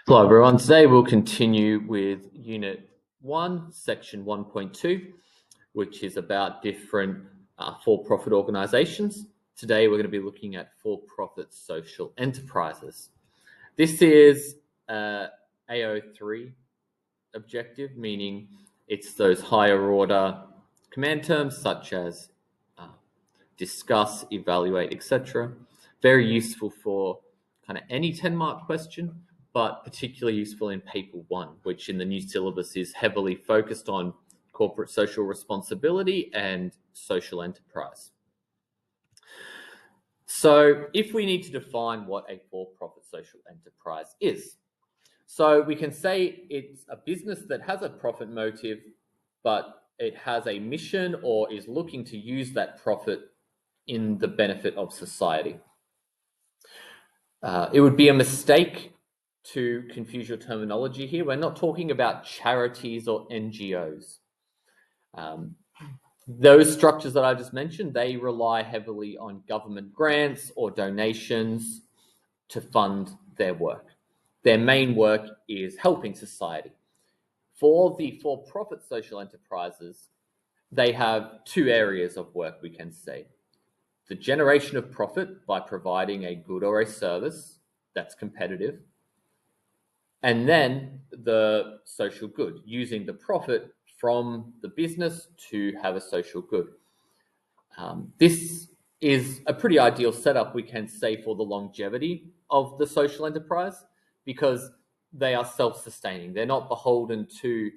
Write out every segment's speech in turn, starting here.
Hello everyone, today we'll continue with Unit 1, Section 1.2, which is about different for-profit organisations. Today we're going to be looking at for-profit social enterprises. This is AO3 objective, meaning it's those higher order command terms such as discuss, evaluate, etc. Very useful for kind of any 10-mark question, but particularly useful in paper 1, which in the new syllabus is heavily focused on corporate social responsibility and social enterprise. So if we need to define what a for-profit social enterprise is, so we can say it's a business that has a profit motive, but it has a mission or is looking to use that profit in the benefit of society. It would be a mistake to confuse your terminology here. We're not talking about charities or NGOs. Those structures that I just mentioned, they rely heavily on government grants or donations to fund their work. Their main work is helping society. For the for-profit social enterprises, they have two areas of work, we can say. The generation of profit by providing a good or a service that's competitive, and then the social good, using the profit from the business to have a social good. This is a pretty ideal setup, we can say, for the longevity of the social enterprise, because they are self-sustaining. They're not beholden to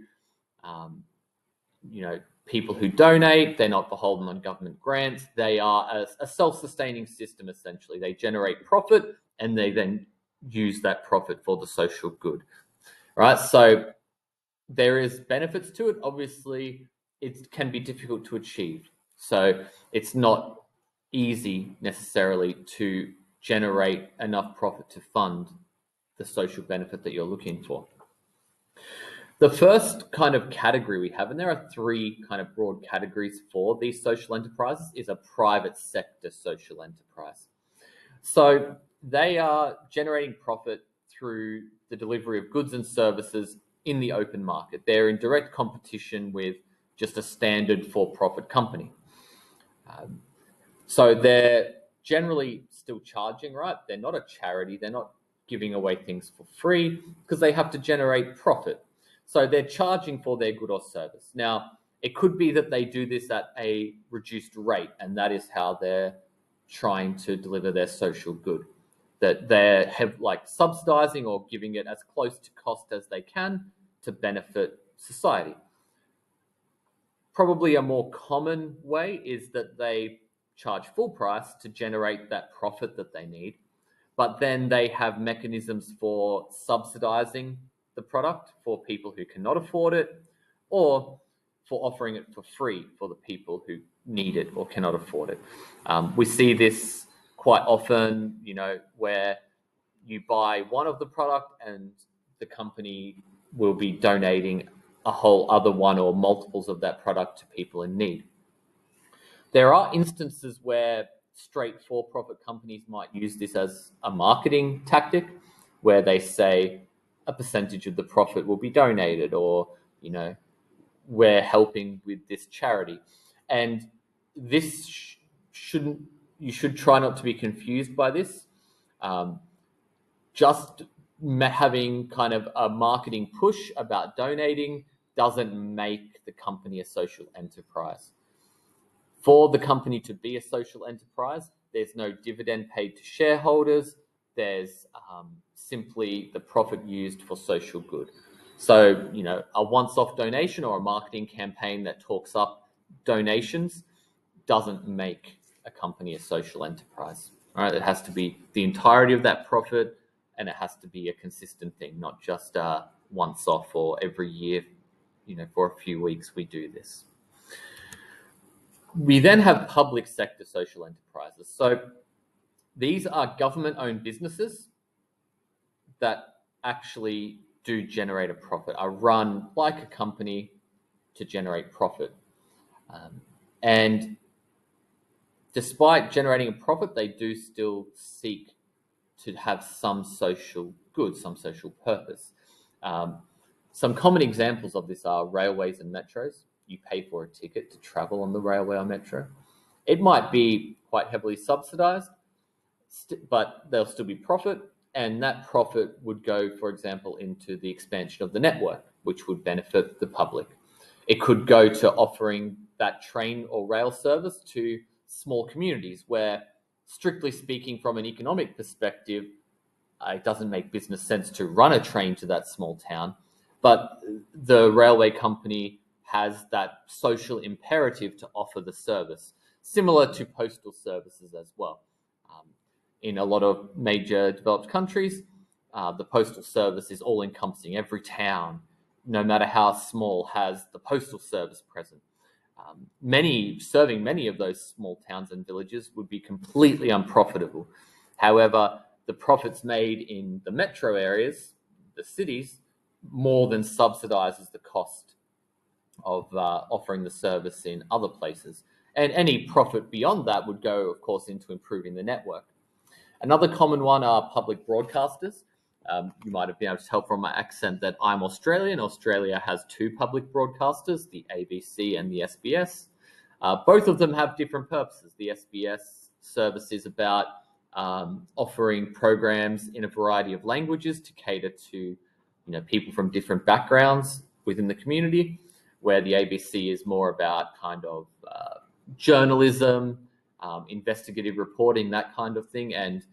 people who donate. They're not beholden on government grants. They are a self-sustaining system, essentially. They generate profit and they then use that profit for the social good, right? So there is benefits to it. Obviously, it can be difficult to achieve. So it's not easy necessarily to generate enough profit to fund the social benefit that you're looking for. The first kind of category we have, and there are three kind of broad categories for these social enterprises, is a private sector social enterprise. So they are generating profit through the delivery of goods and services in the open market. They're in direct competition with just a standard for-profit company. So they're generally still charging, right? They're not a charity. They're not giving away things for free because they have to generate profit. So they're charging for their good or service. Now, it could be that they do this at a reduced rate, and that is how they're trying to deliver their social good. That they have like subsidizing or giving it as close to cost as they can to benefit society. Probably a more common way is that they charge full price to generate that profit that they need, but then they have mechanisms for subsidizing the product for people who cannot afford it, or for offering it for free for the people who need it or cannot afford it. We see this quite often, where you buy one of the product and the company will be donating a whole other one or multiples of that product to people in need. There are instances where straight for-profit companies might use this as a marketing tactic, where they say a percentage of the profit will be donated, or, we're helping with this charity. And this you should try not to be confused by this. Just having kind of a marketing push about donating doesn't make the company a social enterprise. For the company to be a social enterprise, there's no dividend paid to shareholders. There's simply the profit used for social good. So, a once-off donation or a marketing campaign that talks up donations doesn't make a company a social enterprise. All right, it has to be the entirety of that profit, and it has to be a consistent thing, not just once off or every year, for a few weeks we do this. We then have public sector social enterprises. So these are government-owned businesses that actually do generate a profit, are run like a company to generate profit. And despite generating a profit, they do still seek to have some social good, some social purpose. Some common examples of this are railways and metros. You pay for a ticket to travel on the railway or metro. It might be quite heavily subsidized, but there'll still be profit, and that profit would go, for example, into the expansion of the network, which would benefit the public. It could go to offering that train or rail service to small communities where, strictly speaking, from an economic perspective, it doesn't make business sense to run a train to that small town, but the railway company has that social imperative to offer the service, similar to postal services as well. In a lot of major developed countries, the postal service is all-encompassing. Every town, no matter how small, has the postal service present. Serving many of those small towns and villages would be completely unprofitable. However, the profits made in the metro areas, the cities, more than subsidizes the cost of offering the service in other places. And any profit beyond that would go, of course, into improving the network. Another common one are public broadcasters. You might have been able to tell from my accent that I'm Australian. Australia has two public broadcasters, the ABC and the SBS. Both of them have different purposes. The SBS service is about offering programs in a variety of languages to cater to people from different backgrounds within the community, where the ABC is more about kind of journalism, investigative reporting, that kind of thing. And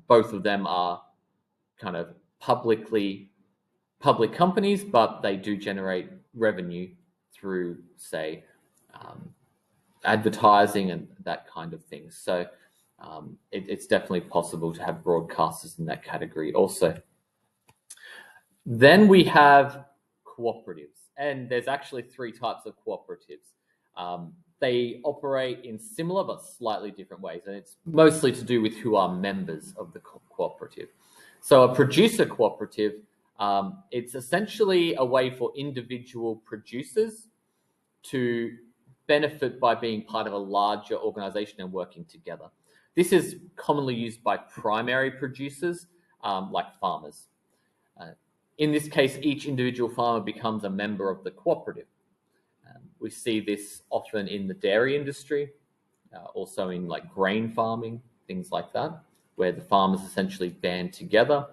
both of them are kind of public companies, but they do generate revenue through, say, advertising and that kind of thing. So it's definitely possible to have broadcasters in that category also. Then we have cooperatives, and there's actually three types of cooperatives. They operate in similar but slightly different ways, and it's mostly to do with who are members of the cooperative. So a producer cooperative, it's essentially a way for individual producers to benefit by being part of a larger organization and working together. This is commonly used by primary producers, like farmers. In this case, each individual farmer becomes a member of the cooperative. We see this often in the dairy industry, also in like grain farming, things like that, where the farmers essentially band together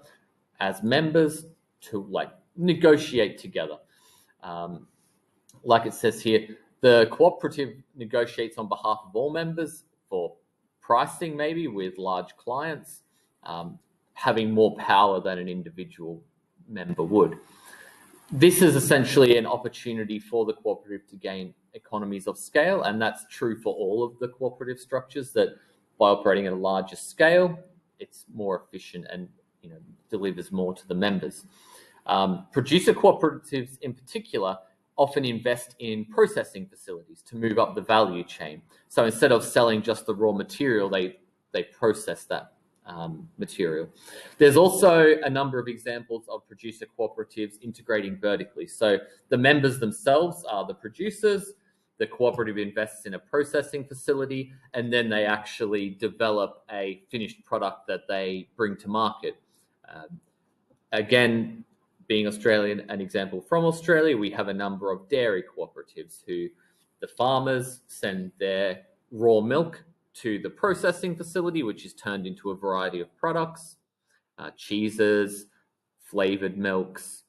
as members to like negotiate together. Like it says here, the cooperative negotiates on behalf of all members for pricing, maybe with large clients, having more power than an individual member would. This is essentially an opportunity for the cooperative to gain economies of scale, and that's true for all of the cooperative structures, that by operating at a larger scale, it's more efficient and delivers more to the members. Producer cooperatives in particular often invest in processing facilities to move up the value chain. So instead of selling just the raw material, they process that material. There's also a number of examples of producer cooperatives integrating vertically. So the members themselves are the producers, the cooperative invests in a processing facility, and then they actually develop a finished product that they bring to market. Again, being Australian, an example from Australia, we have a number of dairy cooperatives who the farmers send their raw milk to the processing facility, which is turned into a variety of products, cheeses, flavored milks,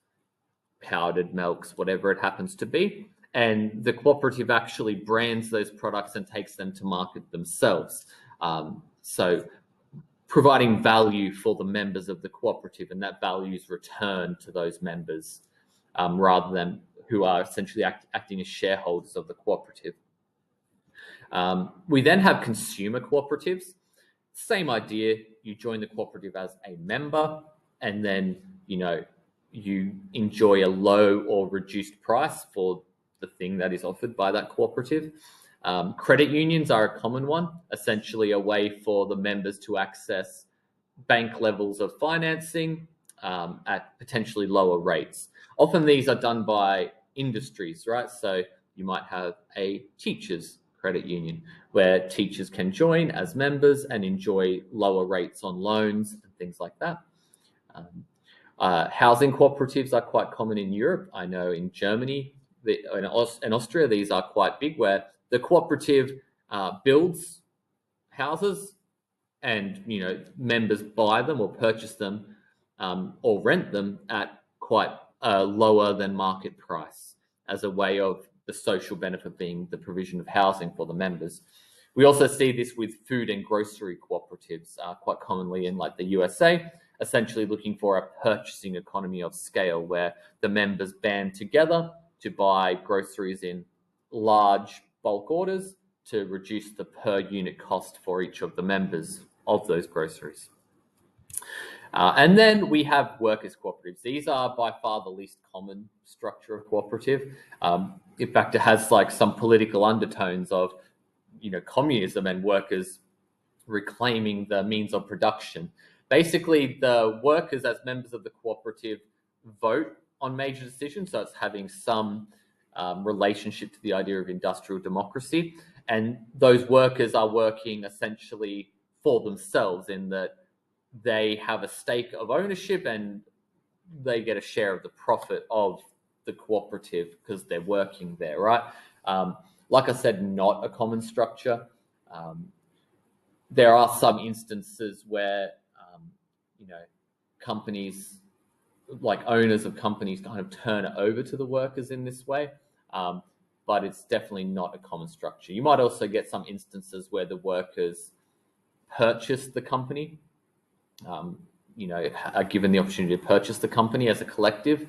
powdered milks, whatever it happens to be. And the cooperative actually brands those products and takes them to market themselves. So providing value for the members of the cooperative, and that value is returned to those members rather than who are essentially acting as shareholders of the cooperative. We then have consumer cooperatives. Same idea, you join the cooperative as a member, and then you enjoy a low or reduced price for the thing that is offered by that cooperative. Credit unions are a common one, essentially a way for the members to access bank levels of financing at potentially lower rates. Often these are done by industries, right? So you might have a teachers credit union where teachers can join as members and enjoy lower rates on loans and things like that. Housing cooperatives are quite common in Europe. I know in Germany and Austria, these are quite big, where the cooperative builds houses, and members buy them or purchase them or rent them at quite a lower than market price, as a way of the social benefit being the provision of housing for the members. We also see this with food and grocery cooperatives quite commonly in like the USA, essentially looking for a purchasing economy of scale, where the members band together to buy groceries in large bulk orders to reduce the per unit cost for each of the members of those groceries. And then we have workers' cooperatives. These are by far the least common structure of cooperative. In fact, it has like some political undertones of, communism and workers reclaiming the means of production. Basically, the workers as members of the cooperative vote on major decisions, so it's having some relationship to the idea of industrial democracy. And those workers are working essentially for themselves, in that they have a stake of ownership and they get a share of the profit of the cooperative because they're working there, right? Like I said, not a common structure. There are some instances where, companies, like owners of companies, kind of turn it over to the workers in this way. But it's definitely not a common structure. You might also get some instances where the workers purchase the company, are given the opportunity to purchase the company as a collective,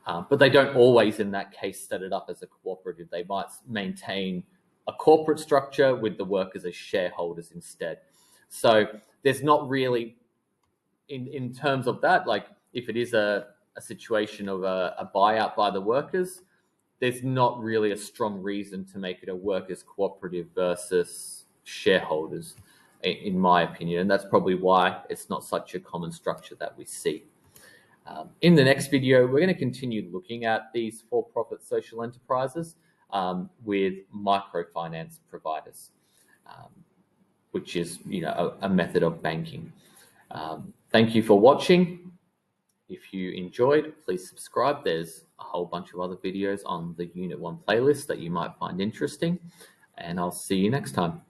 but they don't always, in that case, set it up as a cooperative. They might maintain a corporate structure with the workers as shareholders instead. So there's not really, in terms of that, like if it is a situation of a buyout by the workers, there's not really a strong reason to make it a workers' cooperative versus shareholders, in my opinion. And that's probably why it's not such a common structure that we see. In the next video, we're going to continue looking at these for-profit social enterprises with microfinance providers, which is a method of banking. Thank you for watching. If you enjoyed, please subscribe. There's a whole bunch of other videos on the Unit 1 playlist that you might find interesting, and I'll see you next time.